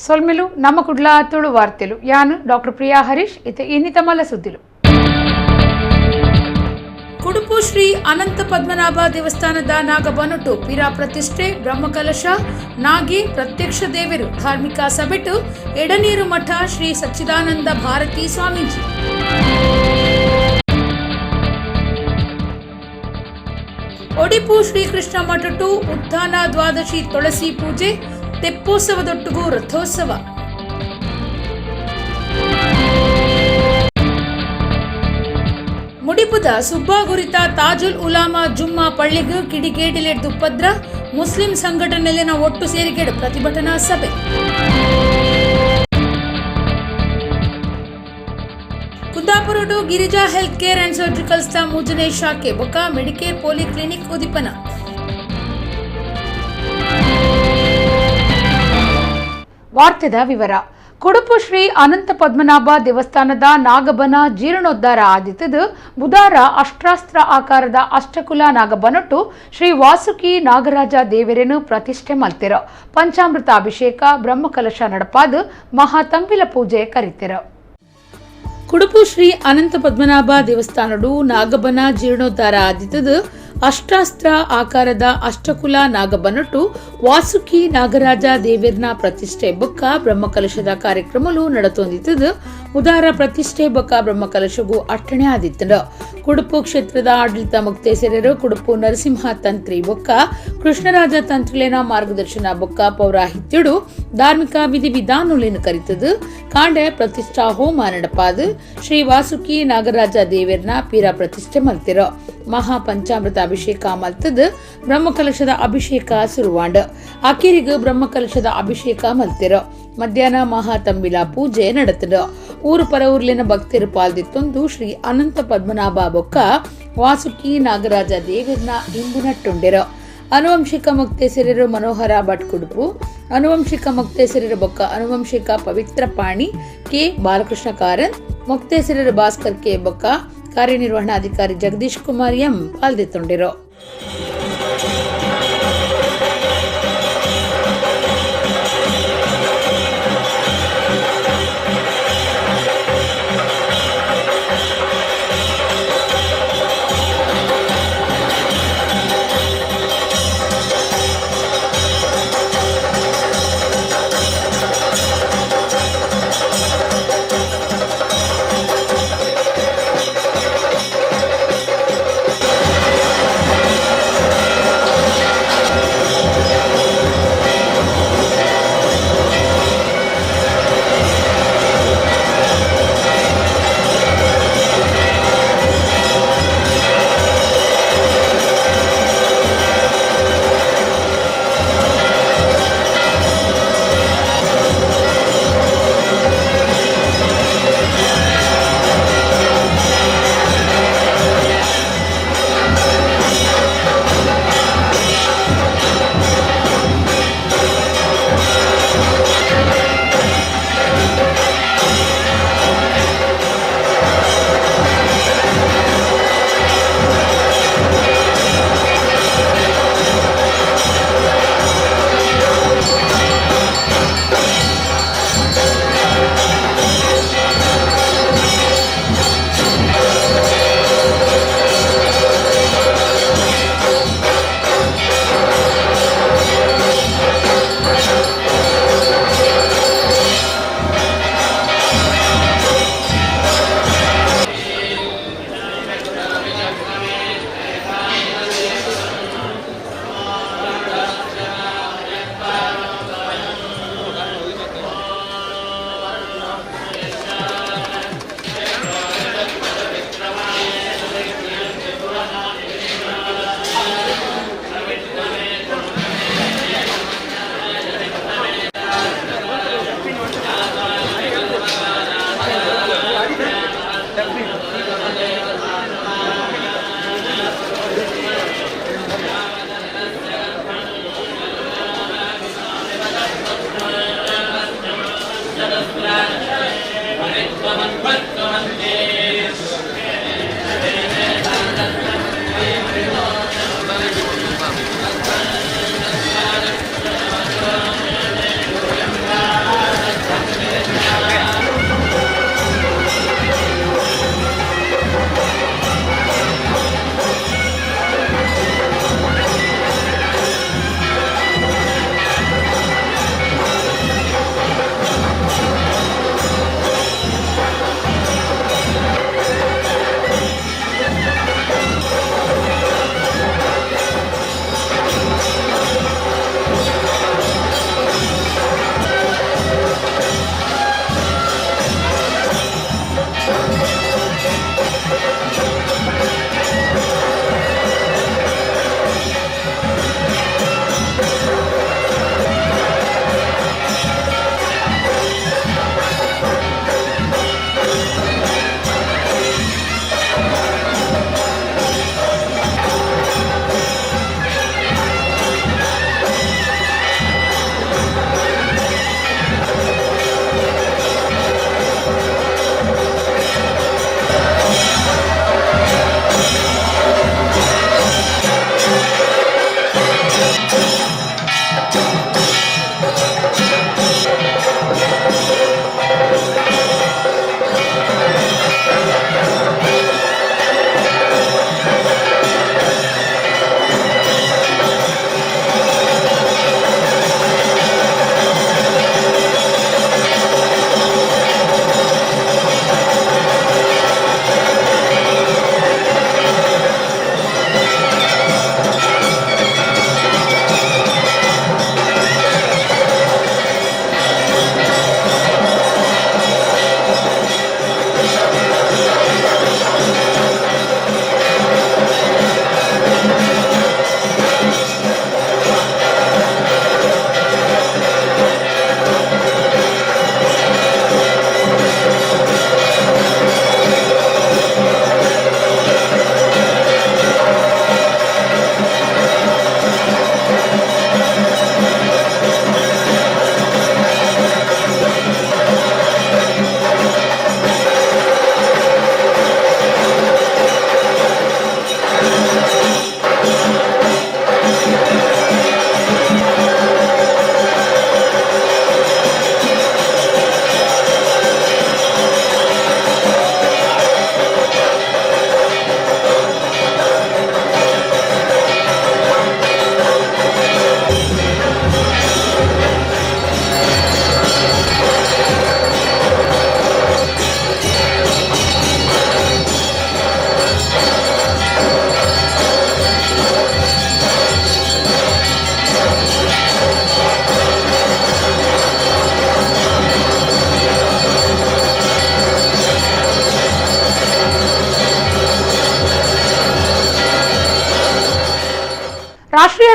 ಸೊಲ್ಮೆಲು ನಮ್ಮ ಕುಡ್ಲ ತುಳು ವಾರ್ತೆಲು ಯಾನು ಡಾಕ್ಟರ್ ಪ್ರಿಯಾ ಹರೀಶ್ ಇತೆ ಇನ್ನಿತ ಮಲ್ಲ ಸುದ್ದಿಲು. ಕುಡುಪು ಶ್ರೀ ಅನಂತ ಪದ್ಮನಾಭ ದೇವಸ್ಥಾನದ ನಾಗಬನೊಟ್ಟು ಪಿರಾ ಪ್ರತಿಷ್ಠೆ ಬ್ರಹ್ಮಕಲಶ ನಾಗಿ ಪ್ರತ್ಯಕ್ಷ ದೇವರು ಧಾರ್ಮಿಕ ಸಭೆಟು ಎಡನೀರು ಮಠ ಶ್ರೀ ಸಚ್ಚಿದಾನಂದ ಭಾರತಿ ಸ್ವಾಮೀಜಿ. ಒಡಿಪು ಶ್ರೀಕೃಷ್ಣ ಮಠಟು ಉತ್ಥಾನ ದ್ವಾದಶಿ ತುಳಸಿ ಪೂಜೆ ತೆಪ್ಪೋತ್ಸವದೊಟ್ಟಿಗೂ ರಥೋತ್ಸವ. ಮುಡಿಪುದ ಸುಬ್ಬಾಗುರಿತ ತಾಜುಲ್ ಉಲಾಮಾ ಜುಮ್ಮಾ ಪಳ್ಳಿಗು ಕಿಡಿಗೇಡಿಲೆಡ್ದು ಉಪದ್ರ ಮುಸ್ಲಿಂ ಸಂಘಟನೆಯಲ್ಲಿನ ಒಟ್ಟು ಸೇರಿಕೆಡು ಪ್ರತಿಭಟನಾ ಸಭೆ. ಕುಂದಾಪುರಡು Girija health care and surgical ದ ಮೂಜನೆ ಶಾಖೆ ಬೊಕ್ಕ ಮೆಡಿಕೇರ್ ಪೋಲಿ ಕ್ಲಿನಿಕ್ ಉದಿಪನ. ವಾರ್ತೆದ ವಿವರ. ಕುಡುಪು ಶ್ರೀ ಅನಂತ ಪದ್ಮನಾಭ ದೇವಸ್ಥಾನದ ನಾಗಬನ ಜೀರ್ಣೋದ್ಧಾರ ಆದಿತ್ತದು ಬುಧವಾರ ಅಷ್ಟಾಸ್ತ್ರ ಆಕಾರದ ಅಷ್ಟಕುಲ ನಾಗಬನೊಟ್ಟು ಶ್ರೀ ವಾಸುಕಿ ನಾಗರಾಜ ದೇವರೇನು ಪ್ರತಿಷ್ಠೆ ಮಲ್ತಿರ. ಪಂಚಾಮೃತ ಅಭಿಷೇಕ ಬ್ರಹ್ಮಕಲಶ ನಡಪಾದು ಮಹಾತಂಬಿಲ ಪೂಜೆ ಕರಿತಿರ. ಕುಡುಪು ಶ್ರೀ ಅನಂತ ಪದ್ಮನಾಭ ದೇವಸ್ಥಾನಡು ನಾಗಬನ ಜೀರ್ಣೋದ್ಧಾರ ಆದಿತ್ತದು ಅಷ್ಟಾಸ್ತ್ರ ಆಕಾರದ ಅಷ್ಟಕುಲ ನಾಗಬನೊಟ್ಟು ವಾಸುಕಿ ನಾಗರಾಜ ದೇವೇರ್ನ ಪ್ರತಿಷ್ಠೆ ಬೊಕ್ಕ ಬ್ರಹ್ಮಕಲಶದ ಕಾರ್ಯಕ್ರಮಲು ನಡತೊಂದಿತ್ತದು ಬುಧವಾರ ಪ್ರತಿಷ್ಠೆ ಬೊಕ್ಕ ಬ್ರಹ್ಮಕಲಶಗೂ ಅಟ್ಟಣೆ ಆದಿತ್ತಂಡ. ಕುಡುಪು ಕ್ಷೇತ್ರದ ಆಡಳಿತ ಮುಕ್ತೇಸರರು ಕುಡುಪು ನರಸಿಂಹ ತಂತ್ರಿ ಬೊಕ್ಕ ಕೃಷ್ಣರಾಜ ತಂತ್ರಿಲೇನ ಮಾರ್ಗದರ್ಶನ ಬೊಕ್ಕ ಪೌರಾಹಿತ್ಯಡು ಧಾರ್ಮಿಕ ವಿಧಿ ವಿಧಾನಗಳನ್ನು ಕರಿತದು ಕಾಂಡೆ ಪ್ರತಿಷ್ಠಾ ಹೋಮ ನಡಪಾದು ಶ್ರೀ ವಾಸುಕಿ ನಾಗರಾಜ ದೇವೇರ್ನ ಪೀರ ಪ್ರತಿಷ್ಠೆ ಮಲ್ತಿರ. ಮಹಾ ಪಂಚಾಮೃತ ಅಭಿಷೇಕ ಮಲ್ತದು ಬ್ರಹ್ಮಕಲಶದ ಅಭಿಷೇಕ ಸುರುವಾಂಡ ಅಕಿರಿಗೂ ಬ್ರಹ್ಮಕಲಶದ ಅಭಿಷೇಕ ಮಲ್ತಿರ. ಮಧ್ಯಾಹ್ನ ಮಹಾತಂಬಿಲ ಪೂಜೆ ನಡೆತದ. ಊರು ಪರ ಊರ್ಲಿನ ಭಕ್ತರು ಪಾಲ್ದಿತ್ತೊಂದು ಶ್ರೀ ಅನಂತ ಪದ್ಮನಾಭ ಬೊಕ್ಕ ವಾಸುಕಿ ನಾಗರಾಜ ದೇವರ್ನ ಇಂದಿನಟ್ಟುಂಡಿರ. ಅನುವಂಶಿಕ ಮುಕ್ತೇಸರರು ಮನೋಹರ ಭಟ್ ಕುಡುಪು, ಅನುವಂಶಿಕ ಮುಕ್ತೇಸರರು ಬೊಕ್ಕ ಅನುವಂಶಿಕ ಪವಿತ್ರ ಪಾಣಿ ಕೆ ಬಾಲಕೃಷ್ಣ ಕಾರಂತ್, ಮುಕ್ತೇಸರರು ಭಾಸ್ಕರ್ ಕೆ ಬೊಕ್ಕ ಕಾರ್ಯನಿರ್ವಹಣಾಧಿಕಾರಿ ಜಗದೀಶ್ ಕುಮಾರ್ ಎಂ ಪಾಲ್ದಿತ್ತೊಂಡಿರೋ.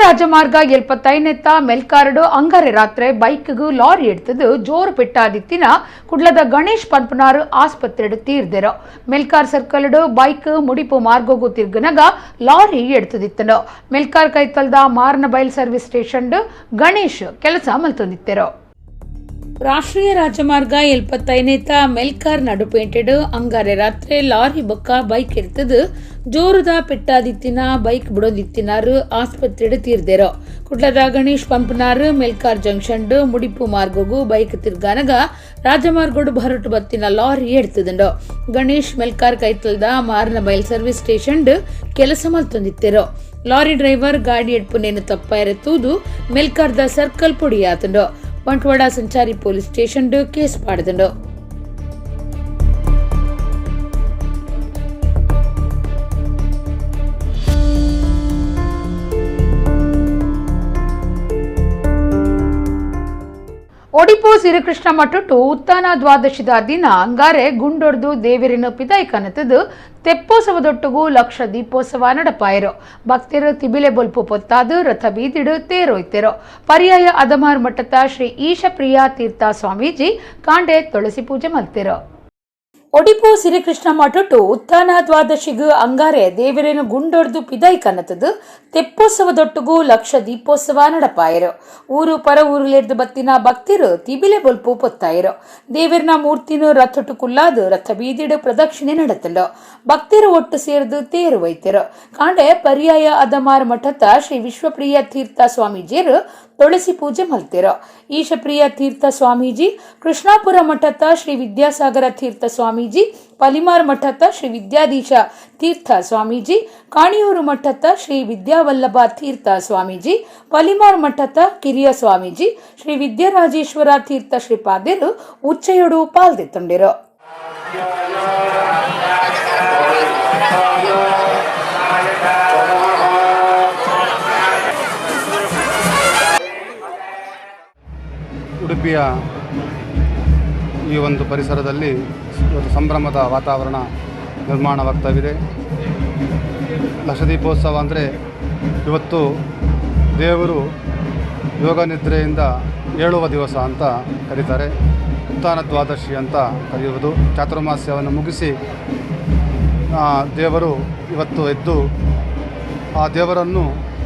ರಾಜಮಾರ್ಗ 75 ಮೆಲ್ಕಾರ್ಡ್ ಅಂಗರೆ ರಾತ್ರಿ ಬೈಕ್ಗೂ ಲಾರಿ ಎಡ್ತದು ಜೋರು ಪೆಟ್ಟಾದಿತ್ತಿನ ಕುಡ್ಲದ ಗಣೇಶ್ ಪನ್ಪನಾರು ಆಸ್ಪತ್ರೆ ತೀರ್ದೆರು ಮೆಲ್ಕಾರ್ ಸರ್ಕಲ್ ಬೈಕ್ ಮುಡಿಪು ಮಾರ್ಗೋಗು ತಿರ್ಗನಗ ಲಾರಿ ಎಡ್ತದಿತ್ತನು ಮೆಲ್ಕಾರ್ ಕೈತಲ್ದ ಮಾರ್ನ ಬೈಲ್ ಸರ್ವಿಸ್ ಸ್ಟೇಷನ್ ಗಣೇಶ್ ಕೆಲಸ ಮಲ್ತೊಂದಿತ್ತೆರು. ರಾಷ್ಟ್ರೀಯ ರಾಜಮಾರ್ಗ 75 ಮೆಲ್ಕಾರ್ ನಡುಪೇಂಟೆಡ್ ಅಂಗಾರೆ ರಾತ್ರಿ ಲಾರಿ ಬೊಕ್ಕ ಬೈಕ್ ಎಡ್ತದು ಜೋರುದ ಪೆಟ್ಟಾದಿತ್ತಿನ ಬೈಕ್ ಬಿಡೋದಿತ್ತಿನಾರು ಆಸ್ಪತ್ರೆ ತೀರ್ದೆರು ಕುಡ್ಲದ ಗಣೇಶ್ ಪಂಪನಾರು ಮೆಲ್ಕಾರ್ ಜಂಕ್ಷನ್ ಮುಡಿಪು ಮಾರ್ಗೋಗು ಬೈಕ್ ತಿರ್ಗಾನಗ ರಾಜಮಾರ್ಗೋಡು ಭರಟು ಬತ್ತಿನ ಲಾರಿ ಎಡ್ತದಂಡು ಗಣೇಶ್ ಮೆಲ್ಕಾರ್ ಕೈತಲ್ದ ಮಾರ್ನ ಬೈಲ್ ಸರ್ವಿಸ್ ಸ್ಟೇಷನ್ ಕೆಲಸ ಮಲ್ತೊಂದಿತ್ತೆರು. ಲಾರಿ ಡ್ರೈವರ್ ಗಾಡಿ ಎಡ್ಪುನೇನು ತಪ್ಪಾಯಿರತ್ತೂದು ಮೆಲ್ಕಾರ್ದ ಸರ್ಕಲ್ ಪೊಡಿಯಾತಂಡು ಬಂಟ್ವಾಡ ಸಂಚಾರಿ police station case ಪಾಡ್ದಂಡು. Odipu Shrikrishna ಮಠಟ್ಟು Uttana ದ್ವಾದಶಿದ ದಿನ ಅಂಗಾರೆ ಗುಂಡೊಡ್ದು ದೇವಿರಿನ ಪಿದಾಯ್ಕನತದು ತೆಪ್ಪೋತ್ಸವದೊಟ್ಟುಗೂ ಲಕ್ಷ ದೀಪೋತ್ಸವ ನಡಪಾಯಿರು ಭಕ್ತರು ತಿಬಿಲೆ ಬೊಲ್ಪು ಪೊತ್ತಾದು ರಥ ಬೀದಿಡು ತೇರೋಯ್ತೆರು ಪರ್ಯಾಯ ಅದಮಾರ್ ಮಠದ ಶ್ರೀ ಈಶಪ್ರಿಯ ತೀರ್ಥ ಸ್ವಾಮೀಜಿ ಕಾಂಡೆ ತುಳಸಿ ಪೂಜೆ ಮಲ್ತೆರು. ಒಡಿಪು ಶ್ರೀಕೃಷ್ಣ ಮಠಟ್ಟು ಉತ್ತಾನ ದ್ವಾದಶಿಗು ಅಂಗಾರೆ ದೇವರೇನು ಗುಂಡೊಡ್ದು ಪಿದಾಯ್ಕನತದು ತೆಪ್ಪೋತ್ಸವದೊಟ್ಟುಗೂ ಲಕ್ಷ ದೀಪೋತ್ಸವ ನಡಪಾಯಿರು ಊರು ಪರ ಊರುಲೆಡ್ದು ಬತ್ತಿನ ಭಕ್ತರು ತಿಬಿಲೆ ಬೊಲ್ಪು ಪೊತ್ತಾಯಿರು ದೇವರಿನ ಮೂರ್ತಿನು ರಥೊಟ್ಟು ಕುಲ್ಲಾದು ರಥ ಬೀದಿಡು ಪ್ರದಕ್ಷಿಣೆ ನಡೆತಂಡು ಭಕ್ತರು ಒಟ್ಟು ಸೇರಿದು ತೇರು ಒಯ್ತೆರು ಕಾಂಡೆ ಪರ್ಯಾಯ ಅದಮಾರ್ ಮಠದ ಶ್ರೀ ವಿಶ್ವಪ್ರಿಯ ತೀರ್ಥ ಸ್ವಾಮೀಜಿಯರು ತುಳಸಿ ಪೂಜೆ ಮಲ್ತೆರು. ಈಶಪ್ರಿಯ ತೀರ್ಥ ಸ್ವಾಮೀಜಿ ಕೃಷ್ಣಾಪುರ ಮಠದ ಶ್ರೀ ವಿದ್ಯಾಸಾಗರ ತೀರ್ಥ ಸ್ವಾಮೀಜಿ ಪಲಿಮಾರ್ ಮಠದ ಶ್ರೀ ವಿದ್ಯಾಧೀಶ ತೀರ್ಥ ಸ್ವಾಮೀಜಿ ಕಾಣಿಯೂರು ಮಠದ ಶ್ರೀ ವಿದ್ಯಾವಲ್ಲಭ ತೀರ್ಥ ಸ್ವಾಮೀಜಿ ಪಲಿಮಾರ್ ಮಠದ ಕಿರಿಯ ಸ್ವಾಮೀಜಿ ಶ್ರೀ ವಿದ್ಯಾರಾಜೇಶ್ವರ ತೀರ್ಥ ಶ್ರೀಪಾದ್ಯರು ಉಚ್ಚೆಯೊಡು ಪಾಲ್ದೆತ್ತೊಂಡಿರು. ಉಡುಪಿಯ ಈ ಒಂದು ಪರಿಸರದಲ್ಲಿ ಇವತ್ತು ಸಂಭ್ರಮದ ವಾತಾವರಣ ನಿರ್ಮಾಣವಾಗ್ತಾವಿದೆ. ಲಕ್ಷದೀಪೋತ್ಸವ ಅಂದರೆ ಇವತ್ತು ದೇವರು ಯೋಗ ನಿದ್ರೆಯಿಂದ ಏಳುವ ದಿವಸ ಅಂತ ಕರೀತಾರೆ. ಉತ್ತಾನ ದ್ವಾದಶಿ ಅಂತ ಕರೆಯುವುದು. ಚಾತುರ್ಮಾಸ್ಯವನ್ನು ಮುಗಿಸಿ ದೇವರು ಇವತ್ತು ಎದ್ದು ಆ ದೇವರನ್ನು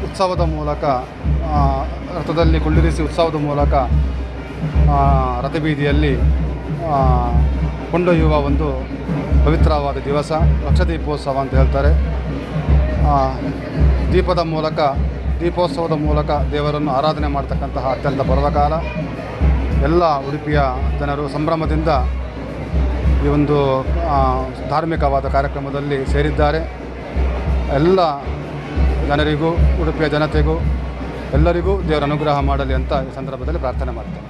ಉತ್ಸವದ ಮೂಲಕ ರಥದಲ್ಲಿ ಕುಳ್ಳಿರಿಸಿ ಉತ್ಸವದ ಮೂಲಕ ರಥಬೀದಿಯಲ್ಲಿ ಕೊಂಡೊಯ್ಯುವ ಒಂದು ಪವಿತ್ರವಾದ ದಿವಸ ಲಕ್ಷದೀಪೋತ್ಸವ ಅಂತ ಹೇಳ್ತಾರೆ. ದೀಪೋತ್ಸವದ ಮೂಲಕ ದೇವರನ್ನು ಆರಾಧನೆ ಮಾಡ್ತಕ್ಕಂತಹ ಅತ್ಯಂತ ಪರ್ವಕಾಲ. ಎಲ್ಲ ಉಡುಪಿಯ ಜನರು ಸಂಭ್ರಮದಿಂದ ಈ ಒಂದು ಧಾರ್ಮಿಕವಾದ ಕಾರ್ಯಕ್ರಮದಲ್ಲಿ ಸೇರಿದ್ದಾರೆ. ಎಲ್ಲ ಜನರಿಗೂ ಉಡುಪಿಯ ಜನತೆಗೂ ಎಲ್ಲರಿಗೂ ದೇವರ ಅನುಗ್ರಹ ಮಾಡಲಿ ಅಂತ ಈ ಸಂದರ್ಭದಲ್ಲಿ ಪ್ರಾರ್ಥನೆ ಮಾಡ್ತೇನೆ.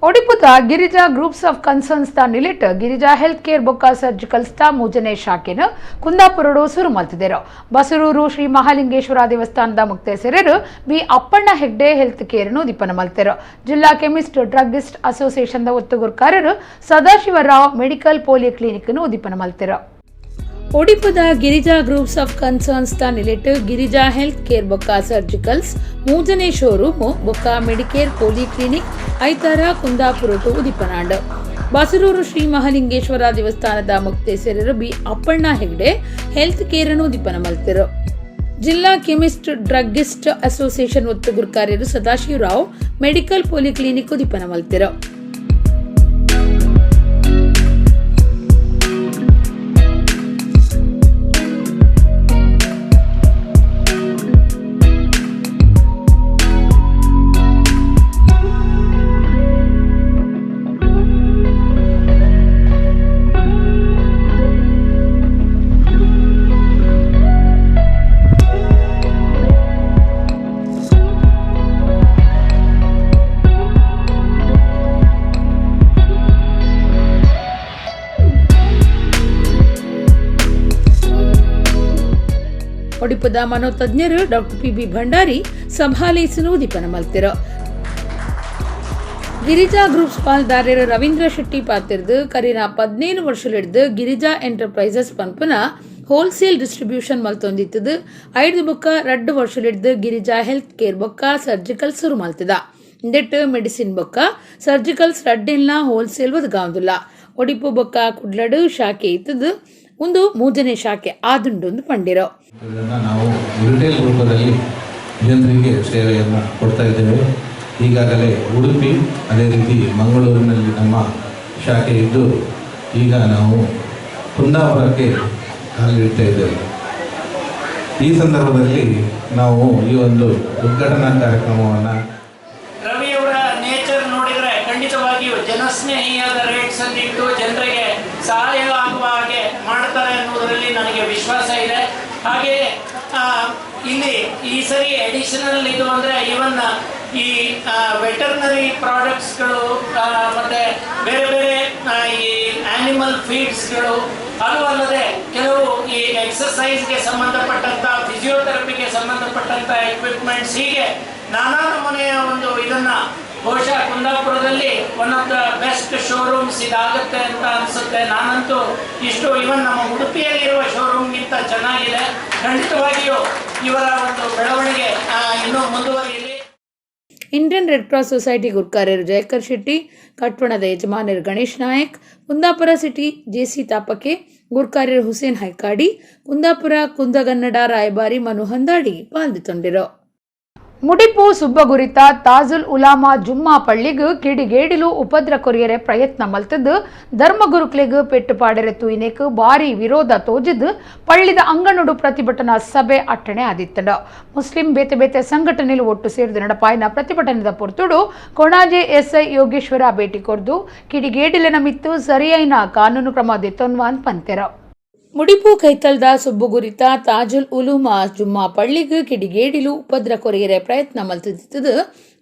ಒಡಿಪುದ ಗಿರಿಜಾ ಗ್ರೂಪ್ಸ್ ಆಫ್ ಕನ್ಸರ್ನ್ಸ್ ದ ನಿಲಿಟ್ ಗಿರಿಜಾ ಹೆಲ್ತ್ ಕೇರ್ ಬೊಕ್ಕ ಸರ್ಜಿಕಲ್ ಸ್ಟಾ ಮೂಜನೆ ಶಾಖೆನ ಕುಂದಾಪುರಡು ಸುರು ಮಲ್ತಿದೆರು. ಬಸರೂರು ಶ್ರೀ ಮಹಾಲಿಂಗೇಶ್ವರ ದೇವಸ್ಥಾನದ ಮುಕ್ತೇಸರರು ಬಿ ಅಪ್ಪಣ್ಣ ಹೆಗ್ಡೆ ಹೆಲ್ತ್ ಕೇರ್ನು ದೀಪನ ಮಲ್ತೆರು. ಜಿಲ್ಲಾ ಕೆಮಿಸ್ಟ್ ಡ್ರಗ್ಗಿಸ್ಟ್ ಅಸೋಸಿಯೇಷನ್ ಒತ್ತುಗುರ್ಕಾರರು ಸದಾಶಿವರಾವ್ ಮೆಡಿಕಲ್ ಪೋಲಿಯೋ ಕ್ಲಿನಿಕ್ ದೀಪನ ಮಲ್ತೆರು. ಒಡಿಪುದ ಗಿರಿಜಾ ಗ್ರೂಪ್ಸ್ ಆಫ್ ಕನ್ಸರ್ನ್ಸ್ ದ ನಿಲಿಟ್ ಗಿರಿಜಾ ಹೆಲ್ತ್ ಕೇರ್ ಬೊಕ್ಕ ಸರ್ಜಿಕಲ್ಸ್ ಮೂಜನೆ ಶೋರೂಮ್ ಬೊಕ್ಕ ಮೆಡಿಕೇರ್ ಪೋಲಿ ಕ್ಲಿನಿಕ್ ಐತಾರ ಕುಂದಾಪುರಟು ಉದಿಪನಾಂಡ್. ಬಸರೂರು ಶ್ರೀ ಮಹಾಲಿಂಗೇಶ್ವರ ದೇವಸ್ಥಾನದ ಮುಕ್ತೇಸರರು ಬಿ ಅಪ್ಪಣ್ಣ ಹೆಗ್ಡೆ ಹೆಲ್ತ್ ಕೇರನ್ನು ಉದಿಪನ ಮಲ್ತೆರು. ಜಿಲ್ಲಾ ಕೆಮಿಸ್ಟ್ ಡ್ರಗ್ಗಿಸ್ಟ್ ಅಸೋಸಿಯೇಷನ್ ಒತ್ತುಗುರ್ಕಾರ್ಯರು ಸದಾಶಿವರಾವ್ ಮೆಡಿಕಲ್ ಪೋಲಿ ಕ್ಲಿನಿಕ್ ಉದಿಪನ ಮಲ್ತೆರು. ಒಡಿಪುದ ಮನೋತಜ್ಞರು ಡಾಕ್ಟರ್ ಪಿ.ಬಿ. ಭಂಡಾರಿ ಸಭಾಲಯಿಸಲು ದೀಪನ ಮಲ್ತಿರು. ಗಿರಿಜಾ ಗ್ರೂಪ್ಸ್ ಪಾಲ್ದಾರರು ರವೀಂದ್ರ ಶೆಟ್ಟಿ ಪಾತಿರ್ದು ಕರೀನ 17 ವರ್ಷಲಿಡ್ದು ಗಿರಿಜಾ ಎಂಟರ್ಪ್ರೈಸಸ್ ಪನ್ಪುನ ಹೋಲ್ಸೇಲ್ ಡಿಸ್ಟ್ರಿಬ್ಯೂಷನ್ ಮಲ್ತೊಂದಿತ್ತದು 5 ಬೊಕ್ಕ 2 ವರ್ಷಲಿಡ್ದು ಗಿರಿಜಾ ಹೆಲ್ತ್ ಕೇರ್ ಬೊಕ್ಕ ಸರ್ಜಿಕಲ್ ಸುರು ಮಲ್ತದ ಇಂದೆಟ್ ಮೆಡಿಸಿನ್ ಬೊಕ್ಕ ಸರ್ಜಿಕಲ್ಸ್ ರಡ್ಡಿಲ್ನ ಹೋಲ್ಸೇಲ್ ಒದಗಾವುದಿಲ್ಲ ಒಡಿಪು ಬೊಕ್ಕ ಕುಡ್ಲಡು ಶಾಖೆ ಇತ್ತದು ಒಂದು 3ನೇ ಶಾಖೆ ಆದುಂಡೊಂದು ಪಂಡಿರೋ. ನಾವು ರಿಟೇಲ್ ರೂಪದಲ್ಲಿ ಜನರಿಗೆ ಸೇವೆಯನ್ನು ಕೊಡ್ತಾ ಇದ್ದೇವೆ. ಈಗಾಗಲೇ ಉಡುಪಿ ಅದೇ ರೀತಿ ಮಂಗಳೂರಿನಲ್ಲಿ ನಮ್ಮ ಶಾಖೆ ಇದ್ದು ಈಗ ನಾವು ಕುಂದಾಪುರಕ್ಕೆ ಕಾಲಿಡ್ತಾ ಇದ್ದೇವೆ. ಈ ಸಂದರ್ಭದಲ್ಲಿ ನಾವು ಈ ಒಂದು ಉದ್ಘಾಟನಾ ಕಾರ್ಯಕ್ರಮವನ್ನು ರವಿಯವರ ನೇಚರ್ ನೋಡಿದರೆ ಖಂಡಿತವಾಗಿಯೂ ಜನಸ್ನೇಹಿಯಾದ ರೇಟ್ಸ್ ಅಲ್ಲಿ ಇಟ್ಟು ಜನರಿಗೆ ಸಹಾಯ ಆಗುವ ಹಾಗೆ ಮಾಡ್ತಾರೆ ಅನ್ನೋದರಲ್ಲಿ ನನಗೆ ವಿಶ್ವಾಸ ಇದೆ. ಹಾಗೆ ಇಲ್ಲಿ ಈ ಸರಿ ಅಡಿಷನಲ್ ಇದು ಅಂದರೆ ಇವನ್ ಈ ವೆಟರ್ನರಿ ಪ್ರಾಡಕ್ಟ್ಸ್ಗಳು ಮತ್ತು ಬೇರೆ ಬೇರೆ ಈ ಆ್ಯನಿಮಲ್ ಫೀಡ್ಸ್ಗಳು ಅದು ಅಲ್ಲದೆ ಕೆಲವು ಈ ಎಕ್ಸಸೈಸ್ಗೆ ಸಂಬಂಧಪಟ್ಟಂಥ ಫಿಸಿಯೋಥೆರಪಿಗೆ ಸಂಬಂಧಪಟ್ಟಂಥ ಎಕ್ವಿಪ್ಮೆಂಟ್ಸ್ ಹೀಗೆ ನಾನಾ ನಮೂನೆಯ ಒಂದು ಇದನ್ನು ಬಹುಶಃ ಕುಂದಾಪುರದಲ್ಲಿ one of the best showrooms ಇದಾಗುತ್ತೆ ಅಂತ ಅನಿಸುತ್ತೆ. ನಾನಂತೂ ಇಷ್ಟು ಇವನ್ ನಮ್ಮ ಉಡುಪಿಯಲ್ಲಿರುವ ಶೋರೂಮ್ಗಿಂತ ಚೆನ್ನಾಗಿದೆ. ಖಂಡಿತವಾಗಿಯೂ ಇವರ ಒಂದು ಬೆಳವಣಿಗೆ ಇನ್ನೂ ಮುಂದುವರಿಯಲಿ. ಇಂಡಿಯನ್ ರೆಡ್ ಕ್ರಾಸ್ ಸೊಸೈಟಿ ಗುರ್ಕಾರ್ಯರು ಜಯಕರ್ ಶೆಟ್ಟಿ, ಕಟ್ವಣದ ಯಜಮಾನರು ಗಣೇಶ್ ನಾಯಕ್, ಕುಂದಾಪುರ ಸಿಟಿ ಜೆಸಿ ತಾಪಕೆ, ಗುರ್ಕಾರ್ಯರು ಹುಸೇನ್ ಹೈಕಾಡಿ, ಕುಂದಾಪುರ ಕುಂದಗನ್ನಡ ರಾಯಭಾರಿ ಮನು ಹಂದಾಡಿ ಪಾಲ್ಗೊಂಡಿರೋ. ಮುಡಿಪು ಸುಬ್ಬಗುರಿತ ತಾಜುಲ್ ಉಲಾಮಾ ಜುಮ್ಮಾ ಪಳ್ಳಿಗ್ ಕಿಡಿಗೇಡಿಲು ಉಪದ್ರ ಕೊರಿಯರೆ ಪ್ರಯತ್ನ ಮಲ್ತದ್ದು ಧರ್ಮಗುರುಕ್ಲೆಗ್ ಪೆಟ್ಟು ಪಾಡೆರೆ ತೂಯಿನೆಕ್ ಭಾರಿ ವಿರೋಧ ತೋಜಿದ್ದು ಪಳ್ಳಿದ ಅಂಗನಡು ಪ್ರತಿಭಟನಾ ಸಭೆ ಅಟ್ಟಣೆ ಆದಿತ್ತಡ. ಮುಸ್ಲಿಂ ಬೇತೆ ಬೇತೆ ಸಂಘಟನೆಲು ಒಟ್ಟು ಸೇರಿದ ನಡಪಾಯಿನ ಪ್ರತಿಭಟನೆದ ಪೊರ್ತುಡು ಕೊಣಾಜೆ ಎಸ್ಐ ಯೋಗೇಶ್ವರ ಭೇಟಿ ಕೊರ್ದು ಕಿಡಿಗೇಡಿಲೆನ ಮಿತ್ತು ಸರಿಯೈನ ಕಾನೂನು ಕ್ರಮ ದೆತ್ತೊನ್ವಾನ್ ಪಂತೆರ. ಮುಡಿಪು ಕೈತಲ್ದ ಸುಬ್ಬುಗುರಿತ ತಾಜುಲ್ ಉಲೂಮಾ ಜುಮ್ಮಾ ಪಳ್ಳಿಗ್ ಕಿಡಿಗೇಡಿಲು ಉಪದ್ರ ಕೊರೆಯರೆ ಪ್ರಯತ್ನ ಮಲ್ತಿದ್ದು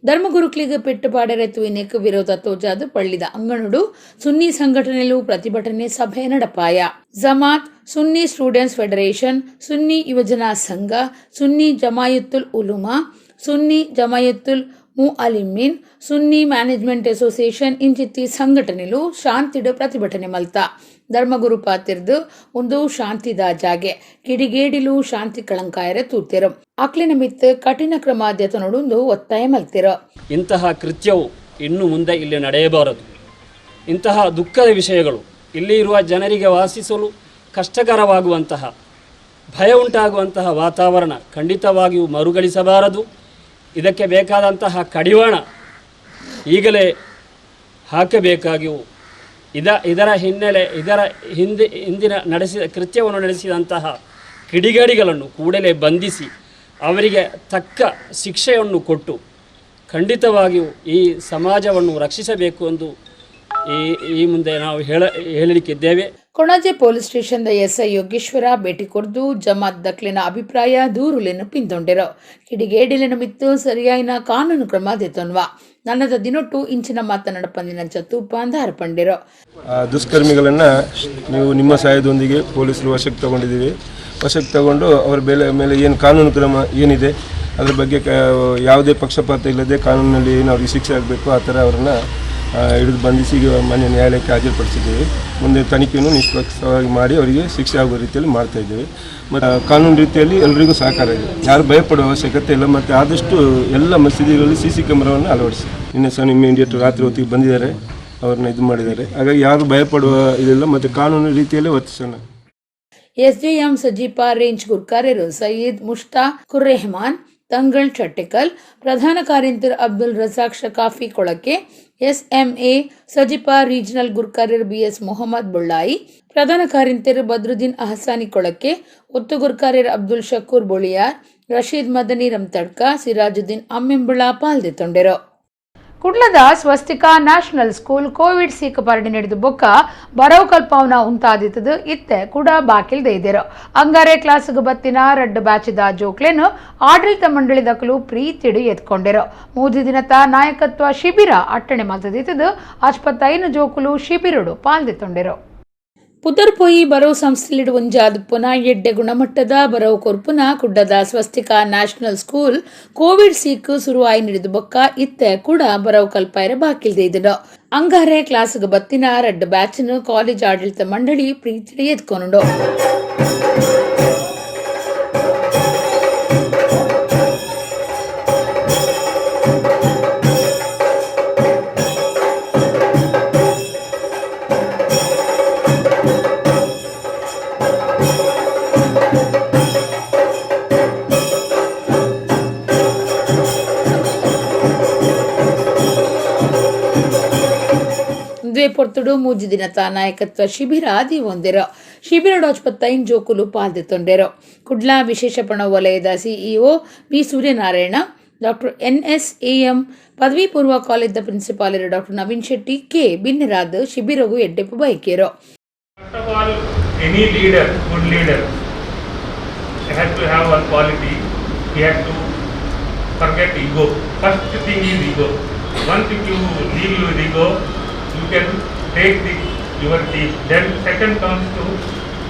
ಧರ್ಮಗುರುಕ್ಲಿಗ್ ಪೆಟ್ಟು ಪಾಡೆರೆ ತೂಯಿನೆಕ್ ವಿರೋಧ ತೋಜಾದು ಪಳ್ಳಿದ ಅಂಗನಡು ಸುನ್ನಿ ಸಂಘಟನೆಲು ಪ್ರತಿಭಟನೆ ಸಭೆ ನಡಪಾಯ. ಜಮಾತ್, ಸುನ್ನಿ ಸ್ಟೂಡೆಂಟ್ಸ್ ಫೆಡರೇಷನ್, ಸುನ್ನಿ ಯುವಜನಾ ಸಂಘ, ಸುನ್ನಿ ಜಮಾಯತ್ತುಲ್ ಉಲೂಮಾ, ಸುನ್ನಿ ಜಮಾಯತ್ತುಲ್ ಮುಅಲಿಮೀನ್, ಸುನ್ನಿ ಮ್ಯಾನೇಜ್ಮೆಂಟ್ ಅಸೋಸಿಯೇಷನ್ ಇಂಚಿತ್ತಿ ಸಂಘಟನೆಲು ಶಾಂತಿಡ ಪ್ರತಿಭಟನೆ ಮಲ್ತ. ಧರ್ಮಗುರು ಪಾತಿರ್ದು ಒಂದು ಶಾಂತಿದ ಜಾಗೆ ಕಿಡಿಗೇಡಿಲು ಶಾಂತಿ ಕಳಂಕಾಯರೆ ತೂತಿರು ಅಕ್ಲಿನ ಮಿತ್ ಕಠಿಣ ಕ್ರಮ ನೋಡೊಂದು ಒತ್ತಾಯ ಮಲ್ತಿರ. ಇಂತಹ ಕೃತ್ಯವು ಇನ್ನು ಮುಂದೆ ಇಲ್ಲಿ ನಡೆಯಬಾರದು. ಇಂತಹ ದುಃಖದ ವಿಷಯಗಳು ಇಲ್ಲಿ ಇರುವ ಜನರಿಗೆ ವಾಸಿಸಲು ಕಷ್ಟಕರವಾಗುವಂತಹ ಭಯ ಉಂಟಾಗುವಂತಹ ವಾತಾವರಣ ಖಂಡಿತವಾಗಿಯೂ ಮರುಗಳಿಸಬಾರದು. ಇದಕ್ಕೆ ಬೇಕಾದಂತಹ ಕಡಿವಾಣ ಈಗಲೇ ಹಾಕಬೇಕಾಗಿಯೂ ಇದರ ಹಿನ್ನೆಲೆ ಹಿಂದಿನ ಕೃತ್ಯವನ್ನು ನಡೆಸಿದಂತಹ ಕಿಡಿಗೇಡಿಗಳನ್ನು ಕೂಡಲೇ ಬಂಧಿಸಿ ಅವರಿಗೆ ತಕ್ಕ ಶಿಕ್ಷೆಯನ್ನು ಕೊಟ್ಟು ಖಂಡಿತವಾಗಿಯೂ ಈ ಸಮಾಜವನ್ನು ರಕ್ಷಿಸಬೇಕು ಎಂದು ಈ ಮುಂದೆ ನಾವು ಹೇಳಲಿಕ್ಕಿದ್ದೇವೆ. ಕೊಣಾಜೆ ಪೊಲೀಸ್ ಸ್ಟೇಷನ್ದ ಎಸ್ಐ ಯೋಗೇಶ್ವರ ಭೇಟಿ ಕೊರ್ದು ಜಮಾತ್ ದಕ್ಲಿನ ಅಭಿಪ್ರಾಯ ದೂರುಲೆನ್ನು ಪಿಂದೊಂಡಿರೋ. ಕಿಡಿಗೇಡಿಲೆನ ಮಿತ್ತು ಸರಿಯಾಯಿನ ಕಾನೂನು ಕ್ರಮ ದೆತ್ತೊನ್ವಾ ನನ್ನದ ದಿನೊಟ್ಟು ಇಂಚಿನ ಮಾತನಾಡಪಂದಿನ ತೂಪ ಧಾರಪಂಡಿರೋ. ದುಷ್ಕರ್ಮಿಗಳನ್ನು ನೀವು ನಿಮ್ಮ ಸಹಾಯದೊಂದಿಗೆ ಪೊಲೀಸರು ವಶಕ್ಕೆ ತಗೊಂಡಿದ್ದೀವಿ. ವಶಕ್ಕೆ ತಗೊಂಡು ಅವರ ಮೇಲೆ ಏನು ಕಾನೂನು ಕ್ರಮ ಏನಿದೆ ಅದರ ಬಗ್ಗೆ ಯಾವುದೇ ಪಕ್ಷಪಾತ ಇಲ್ಲದೆ ಕಾನೂನಿನಲ್ಲಿ ಏನು ಅವ್ರಿಗೆ ಶಿಕ್ಷೆ ಆಗಬೇಕು ಆ ಥರ ಅವರನ್ನು ಹಿಡಿದು ಬಂಧಿಸಿ ಮಾನ್ಯ ನ್ಯಾಯಾಲಯಕ್ಕೆ ಹಾಜರುಪಡಿಸಿದ್ದೇವೆ. ಮುಂದೆ ತನಿಖೆಯನ್ನು ನಿಷ್ಪಕ್ಷವಾಗಿ ಮಾಡಿ ಅವರಿಗೆ ಶಿಕ್ಷೆ ಆಗುವ ರೀತಿಯಲ್ಲಿ ಮಾಡ್ತಾಯಿದ್ದೇವೆ. ಮತ್ತು ಕಾನೂನು ರೀತಿಯಲ್ಲಿ ಎಲ್ಲರಿಗೂ ಸಹಕಾರ ಇದೆ, ಯಾರು ಭಯಪಡುವ ಅವಶ್ಯಕತೆ ಇಲ್ಲ. ಮತ್ತು ಆದಷ್ಟು ಎಲ್ಲ ಮಸೀದಿಗಳಲ್ಲಿ CC ಕ್ಯಾಮ್ರಾವನ್ನು ಅಳವಡಿಸಿ ನಿನ್ನೆ ಸಹ ಇಮಿಡಿಯೇಟ್ ರಾತ್ರಿ ಹೊತ್ತಿಗೆ ಬಂದಿದ್ದಾರೆ, ಅವ್ರನ್ನ ಇದು ಮಾಡಿದ್ದಾರೆ. ಹಾಗಾಗಿ ಯಾರು ಭಯಪಡುವ ಇದಿಲ್ಲ ಮತ್ತು ಕಾನೂನು ರೀತಿಯಲ್ಲೇ ವರ್ತಿಸೋಣ. SJM ಸಜೀಪಾ ರೇಂಜ್ ಗುರ್ಕಾರ್ಯರು ಸಯೀದ್ ಮುಷ್ತಾಕುರ್ ರೆಹಮಾನ್ ತಂಗಳ್ ಚಟ್ಟಿಕಲ್, ಪ್ರಧಾನ ಕಾರ್ಯಂತರ ಅಬ್ದುಲ್ ರಜಾಕ್ ಶಕಾಫಿ ಕೊಳಕೆ, SMA ಸಜಿಪಾ ರೀಜನಲ್ ಗುರ್ಕಾರ್ಯರ್ BS ಮೊಹಮ್ಮದ್ ಬುಳ್ಳಾಯಿ, ಪ್ರಧಾನ ಕಾರ್ಯಂತರ ಬದ್ರುದ್ದೀನ್ ಅಹಸಾನಿ ಕೊಳಕೆ, ಒತ್ತು ಗುರ್ಕಾರ್ಯರ್ ಅಬ್ದುಲ್ ಶಕೂರ್ ಬೊಳಿಯಾರ್, ರಶೀದ್ ಮದನಿ ರಮ್ತಡ್ಕ, ಸಿರಾಜುದ್ದೀನ್ ಅಮ್ಮೆಂಬುಳ ಪಾಲ್ದೆತ್ತೊಂಡೆರು. ಕುಡ್ಲದ ಸ್ವಸ್ತಿಕಾ ನ್ಯಾಷನಲ್ ಸ್ಕೂಲ್ ಕೋವಿಡ್ ಸೀಕ ಪರಡಿ ನಡೆದು ಬೊಕ್ಕ ಬರವು ಕಲ್ಪವನ ಉಂಟಾದಿತ್ತದು ಇತ್ತೆ ಕೂಡ ಬಾಕಿಲ್ದೆ ಇದ್ದರು. ಅಂಗಾರೆ ಕ್ಲಾಸ್ಗೆ ಬತ್ತಿನ 2 ಬ್ಯಾಚಿದ ಜೋಕ್ಲೆನು ಆಡಳಿತ ಮಂಡಳಿ ದಕ್ಕಲು ಪ್ರೀತಿಡು ಎತ್ಕೊಂಡಿರು. 3 ದಿನದ ನಾಯಕತ್ವ ಶಿಬಿರ ಅಟ್ಟಣೆ ಮಲ್ತದಿತ್ತದು 55 ಜೋಕುಲು ಶಿಬಿರುಡು ಪಾಲ್ದೆತ್ತೊಂಡಿರು. ಪುದರ್ಪೊಯಿ ಬರವು ಸಂಸ್ಥೆಲಿಡು ಒಂಜಾದುಪ್ಪುನ ಎಡ್ಡೆ ಗುಣಮಟ್ಟದ ಬರವು ಕೊರ್ಪುನ ಕುಡ್ಡದ ಸ್ವಸ್ತಿಕ ನ್ಯಾಷನಲ್ ಸ್ಕೂಲ್ ಕೋವಿಡ್ ಸೀಕ್ ಶುರುವಾಯಿ ನಿಡಿದು ಬೊಕ್ಕ ಇತ್ತೆ ಕೂಡ ಬರವು ಕಲ್ಪಾಯರ ಬಾಕಿಲ್ದೆ ಇದ್ದ ಅಂಗಾರೆ ಕ್ಲಾಸ್ಗೆ ಬತ್ತಿನ ರೆಡ್ ಬ್ಯಾಚ್ನು ಕಾಲೇಜ್ ಆಡಳಿತ ಮಂಡಳಿ ಪ್ರೀತಿ ಎದ್ಕೊಂಡು ಪೊರ್ತುಡು ಮೂಜಿ ದಿನತ ನಾಯಕತ್ವ ಶಿಬಿರ ದಿವೊಂದೆರ ಶಿಬಿರ ಡೋಚ್ಪತ್ತೈನ್ ಜೋಕುಲು ಪಾಲ್ದೆತೊಂಡೆರು ಕುಡ್ಲಾ ವಿಶೇಷ ಪಣ ವಲಯದ CEO B Suryanarayana doctor NSAM ಪದವಿ ಪೂರ್ವ college principal doctor Naveen Shetty K ಬಿನ್ನೆರಾದ್ ಶಿಬಿರವು ಎಡ್ಡೆಪ್ಪು ಬೈಕೇರು. First of all, any leader, good leader, has to have one quality. He has to forget ego. First thing is ego. Once if you leave your ego, you can take your team. Then second comes to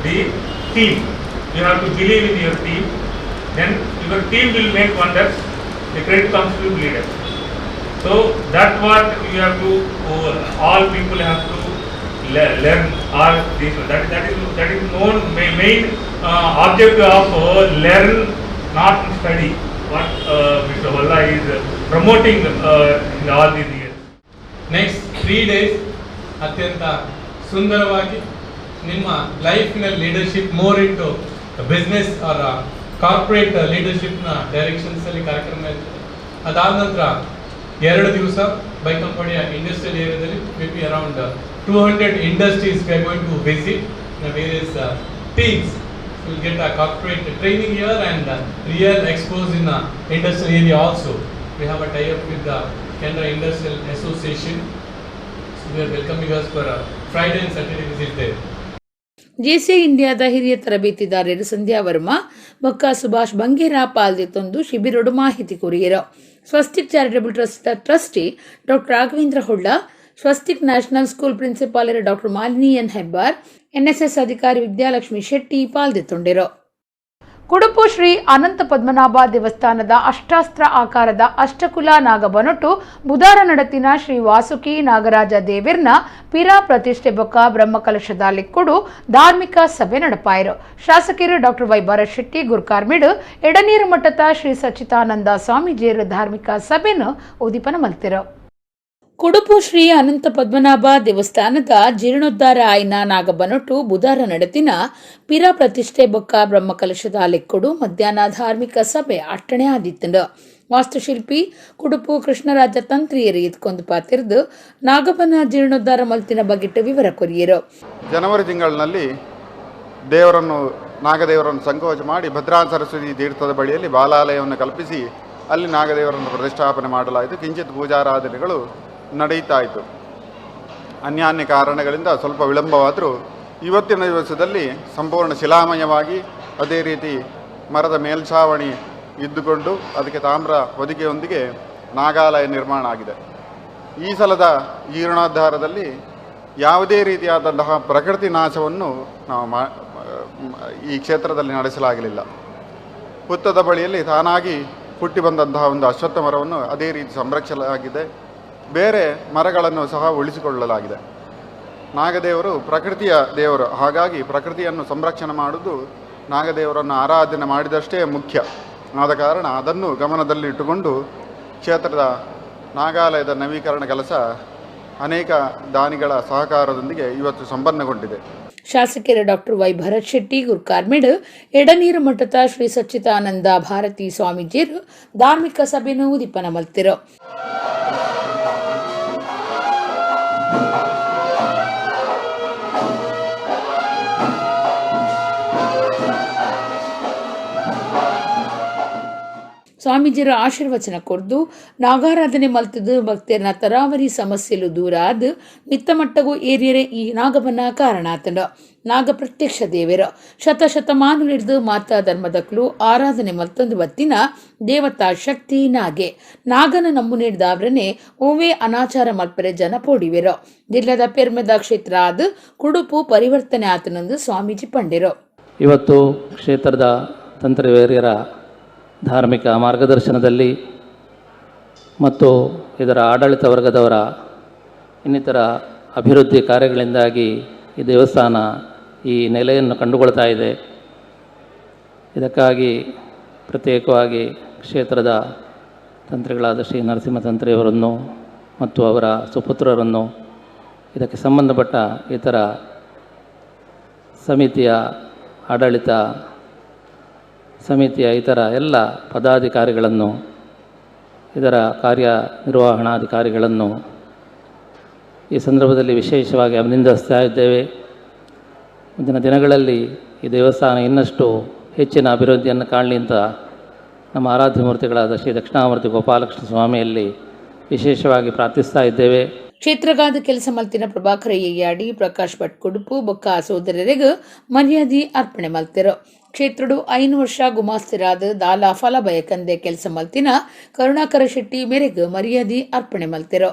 the team. You have to believe in your team. Then your team will make wonders. The credit comes to leader. So that's what you have to. All people have to learn. All this. That is known main objective of learn, not study. What Mr. Valla is promoting in all these years. Next 3 days ಅತ್ಯಂತ ಸುಂದರವಾಗಿ ನಿಮ್ಮ ಲೈಫ್ನಲ್ಲಿ leadership more into business or corporate ಲೀಡರ್ಶಿಪ್ನ ಡೈರೆಕ್ಷನ್ಸಲ್ಲಿ ಕಾರ್ಯಕ್ರಮ ಇರ್ತದೆ. ಅದಾದ ನಂತರ 2 ದಿವಸ ಬೈಕಂಪಡಿಯ ಇಂಡಸ್ಟ್ರಿಯಲ್ ಏರಿಯಾದಲ್ಲಿ maybe around 200 industries we are going to visit in various themes. Will get a corporate training here and real expose in industrial area also. We have a tie up with the Canada Industrial Association. So we are welcoming us for a Friday and Saturday visit there. JC ಇಂಡಿಯಾದ ಹಿರಿಯ ತರಬೇತಿದಾರರು ಸಂಧ್ಯಾ ವರ್ಮಾ ಬೊಕ್ಕ ಸುಭಾಷ್ ಬಂಗೇರ ಪಾಲ್ದೆತ್ತೊಂದು ಶಿಬಿರಡು ಮಾಹಿತಿ courier. Swastik charitable trust trustee doctor Raghavendra Holla, Swastik national school principal doctor Malini N Hebbar, NSS ಅಧಿಕಾರಿ ವಿದ್ಯಾಲಕ್ಷ್ಮಿ ಶೆಟ್ಟಿ ಪಾಲ್ದೆತ್ತೊಂಡೆರು. ಕುಡುಪು ಶ್ರೀ ಅನಂತ ಪದ್ಮನಾಭ ದೇವಸ್ಥಾನದ ಅಷ್ಟಾಸ್ತ್ರ ಆಕಾರದ ಅಷ್ಟಕುಲ ನಾಗಬನೊಟ್ಟು ಬುಧಾರ ನಡತಿನ ಶ್ರೀ ವಾಸುಕಿ ನಾಗರಾಜ ದೇವಿರ್ನ ಪಿರಾ ಪ್ರತಿಷ್ಠೆ ಬೊಕ್ಕ ಬ್ರಹ್ಮಕಲಶದ ಲಿಕ್ಕುಡು ಧಾರ್ಮಿಕ ಸಭೆ ನಡಪಾಯರು. ಶಾಸಕರು ಡಾಕ್ಟರ್ ವೈ ಭರತ್ ಶೆಟ್ಟಿ ಗುರ್ಕಾರ್ಮಿಡ್ ಎಡನೀರು ಮಠದ ಶ್ರೀ ಸಚ್ಚಿದಾನಂದ ಸ್ವಾಮೀಜಿಯರು ಧಾರ್ಮಿಕ ಸಭೆನ ಉದಿಪನ ಮಲ್ತಿರು. ಕುಡುಪು ಶ್ರೀ ಅನಂತ ಪದ್ಮನಾಭ ದೇವಸ್ಥಾನದ ಜೀರ್ಣೋದ್ಧಾರ ಆಯ್ನ ನಾಗಬನೊಟ್ಟು ಬುಧಾರ ನಡತಿನ ಪಿರಾ ಪ್ರತಿಷ್ಠೆ ಬೊಕ್ಕ ಬ್ರಹ್ಮಕಲಶದ ಲೆಕ್ಕೊಡು ಮಧ್ಯಾಹ್ನ ಧಾರ್ಮಿಕ ಸಭೆ ಅಟ್ಟಣೆ ಆದಿತ್ತಂಡು. ವಾಸ್ತುಶಿಲ್ಪಿ ಕುಡುಪು ಕೃಷ್ಣರಾಜ ತಂತ್ರಿಯರು ಎತ್ಕೊಂಡು ಪಾತಿರ್ದು ನಾಗಬನ ಜೀರ್ಣೋದ್ಧಾರ ಮಲ್ತಿನ ಬಗೆಟ್ಟು ವಿವರ ಕೊರಿಯರು. ಜನವರಿ ತಿಂಗಳಿನಲ್ಲಿ ನಾಗದೇವರನ್ನು ಸಂಕೋಚ ಮಾಡಿ ಭದ್ರಾ ಸರಸ್ವತಿ ತೀರ್ಥದ ಬಳಿಯಲ್ಲಿ ಬಾಲಾಲಯವನ್ನು ಕಲ್ಪಿಸಿ ಅಲ್ಲಿ ನಾಗದೇವರನ್ನು ಪ್ರತಿಷ್ಠಾಪನೆ ಮಾಡಲಾಯಿತು. ಕಿಂಚಿತ್ ಪೂಜಾರಾಧನೆಗಳು ನಡೀತಾ ಇತ್ತು. ಅನ್ಯಾನ್ಯ ಕಾರಣಗಳಿಂದ ಸ್ವಲ್ಪ ವಿಳಂಬವಾದರೂ ಇವತ್ತಿನ ದಿವಸದಲ್ಲಿ ಸಂಪೂರ್ಣ ಶಿಲಾಮಯವಾಗಿ ಅದೇ ರೀತಿ ಮರದ ಮೇಲ್ಛಾವಣಿ ಇದ್ದುಕೊಂಡು ಅದಕ್ಕೆ ತಾಮ್ರ ಹೊದಿಕೆಯೊಂದಿಗೆ ನಾಗಾಲಯ ನಿರ್ಮಾಣ ಆಗಿದೆ. ಈ ಸಲದ ಜೀರ್ಣೋದ್ಧಾರದಲ್ಲಿ ಯಾವುದೇ ರೀತಿಯಾದಂತಹ ಪ್ರಕೃತಿ ನಾಶವನ್ನು ನಾವು ಈ ಕ್ಷೇತ್ರದಲ್ಲಿ ನಡೆಸಲಾಗಲಿಲ್ಲ. ಹುತ್ತದ ಬಳಿಯಲ್ಲಿ ತಾನಾಗಿ ಹುಟ್ಟಿ ಬಂದಂತಹ ಒಂದು ಅಶ್ವತ್ಥ ಮರವನ್ನು ಅದೇ ರೀತಿ ಸಂರಕ್ಷಿಸಲಾಗಿದೆ. ಬೇರೆ ಮರಗಳನ್ನು ಸಹ ಉಳಿಸಿಕೊಳ್ಳಲಾಗಿದೆ. ನಾಗದೇವರು ಪ್ರಕೃತಿಯ ದೇವರು, ಹಾಗಾಗಿ ಪ್ರಕೃತಿಯನ್ನು ಸಂರಕ್ಷಣೆ ಮಾಡುವುದು ನಾಗದೇವರನ್ನು ಆರಾಧನೆ ಮಾಡಿದಷ್ಟೇ ಮುಖ್ಯ. ಆದ ಕಾರಣ ಅದನ್ನು ಗಮನದಲ್ಲಿಟ್ಟುಕೊಂಡು ಕ್ಷೇತ್ರದ ನಾಗಾಲಯದ ನವೀಕರಣ ಕೆಲಸ ಅನೇಕ ದಾನಿಗಳ ಸಹಕಾರದೊಂದಿಗೆ ಇವತ್ತು ಸಂಪನ್ನಗೊಂಡಿದೆ. ಶಾಸಕರು ಡಾಕ್ಟರ್ ವೈ ಭರತ್ ಶೆಟ್ಟಿ ಗುರ್ಕಾರ್ಮಿಡ್ ಎಡನೀರು ಮಠದ ಶ್ರೀ ಸಚ್ಚಿದಾನಂದ ಭಾರತಿ ಸ್ವಾಮೀಜಿಯರು ಧಾರ್ಮಿಕ ಸಭೆಯನ್ನು ಉದಿಪನ ಮಲ್ತಿರು. ಸ್ವಾಮೀಜಿರ ಆಶೀರ್ವಚನ ಕೊರ್ದು ನಾಗಾರಾಧನೆ ಮಲ್ತದು ಭಕ್ತರನ ತರಾವರಿ ಸಮಸ್ಯೆಲು ದೂರ ಆದ್ ಮಿತ್ತ ಮಟ್ಟಗೂ ಏರಿಯರೆ ಈ ನಾಗಬನ ಕಾರಣ ಆತಂಡ. ನಾಗ ಪ್ರತ್ಯಕ್ಷ ದೇವೇರ ಶತಶತಮಾನು ಹಿಡಿದು ಮಾತಾ ಧರ್ಮದಕ್ಲು ಆರಾಧನೆ ಮಲ್ತೊಂದು ಬತ್ತಿನ ದೇವತಾ ಶಕ್ತಿ ನಾಗೆ ನಾಗನ ನಂಬು ನೀಡಿದ ಅವರನ್ನೇ ಓವೇ ಅನಾಚಾರ ಮಲ್ಪರೆ ಜನ ಪೋಡಿವೆರ. ಜಿಲ್ಲೆದ ಪೆರ್ಮೆದ ಕ್ಷೇತ್ರ ಆದ ಕುಡುಪು ಪರಿವರ್ತನೆ ಆತನಂದು ಸ್ವಾಮೀಜಿ ಪಂಡಿರು. ಇವತ್ತು ಕ್ಷೇತ್ರದ ತಂತ್ರವೇರಿಯರ ಧಾರ್ಮಿಕ ಮಾರ್ಗದರ್ಶನದಲ್ಲಿ ಮತ್ತು ಇದರ ಆಡಳಿತ ವರ್ಗದವರ ಇನ್ನಿತರ ಅಭಿವೃದ್ಧಿ ಕಾರ್ಯಗಳಿಂದಾಗಿ ಈ ದೇವಸ್ಥಾನ ಈ ನೆಲೆಯನ್ನು ಕಂಡುಕೊಳ್ತಾ ಇದೆ. ಇದಕ್ಕಾಗಿ ಪ್ರತ್ಯೇಕವಾಗಿ ಕ್ಷೇತ್ರದ ತಂತ್ರಿಗಳಾದ ಶ್ರೀ ನರಸಿಂಹ ತಂತ್ರಿಯವರನ್ನು ಮತ್ತು ಅವರ ಸುಪುತ್ರರನ್ನು, ಇದಕ್ಕೆ ಸಂಬಂಧಪಟ್ಟ ಇತರ ಸಮಿತಿಯ ಆಡಳಿತ ಸಮಿತಿಯ ಇತರ ಎಲ್ಲ ಪದಾಧಿಕಾರಿಗಳನ್ನು, ಇದರ ಕಾರ್ಯನಿರ್ವಹಣಾಧಿಕಾರಿಗಳನ್ನು ಈ ಸಂದರ್ಭದಲ್ಲಿ ವಿಶೇಷವಾಗಿ ಅಭಿನಂದಿಸ್ತಾ ಇದ್ದೇವೆ. ಮುಂದಿನ ದಿನಗಳಲ್ಲಿ ಈ ದೇವಸ್ಥಾನ ಇನ್ನಷ್ಟು ಹೆಚ್ಚಿನ ಅಭಿವೃದ್ಧಿಯನ್ನು ಕಾಣಲಿ ಅಂತ ನಮ್ಮ ಆರಾಧ್ಯ ಮೂರ್ತಿಗಳಾದ ಶ್ರೀ ದಕ್ಷಿಣಾಮೂರ್ತಿ ಗೋಪಾಲಕೃಷ್ಣ ಸ್ವಾಮಿಯಲ್ಲಿ ವಿಶೇಷವಾಗಿ ಪ್ರಾರ್ಥಿಸ್ತಾ ಇದ್ದೇವೆ. ಕ್ಷೇತ್ರಗಾದ ಕೆಲಸ ಮಲ್ತಿನ ಪ್ರಭಾಕರ ಎಯ್ಯಾಡಿ, ಪ್ರಕಾಶ್ ಭಟ್ ಕುಡುಪು ಬೊಕ್ಕ ಸೋದರರಿಗೂ ಮರ್ಯಾದೆ ಅರ್ಪಣೆ ಮಲ್ತಿರು. ಕ್ಷೇತ್ರಡು 5 ವರ್ಷ ಗುಮಾಸ್ತಿರಾದ ದಾಲ ಫಲ ಬಯಕಂದೆ ಕೆಲಸ ಮಲ್ತಿನ ಕರುಣಾಕರ ಶೆಟ್ಟಿ ಮೇರೆಗೆ ಮರ್ಯಾದೆ ಅರ್ಪಣೆ ಮಲ್ತಿರು.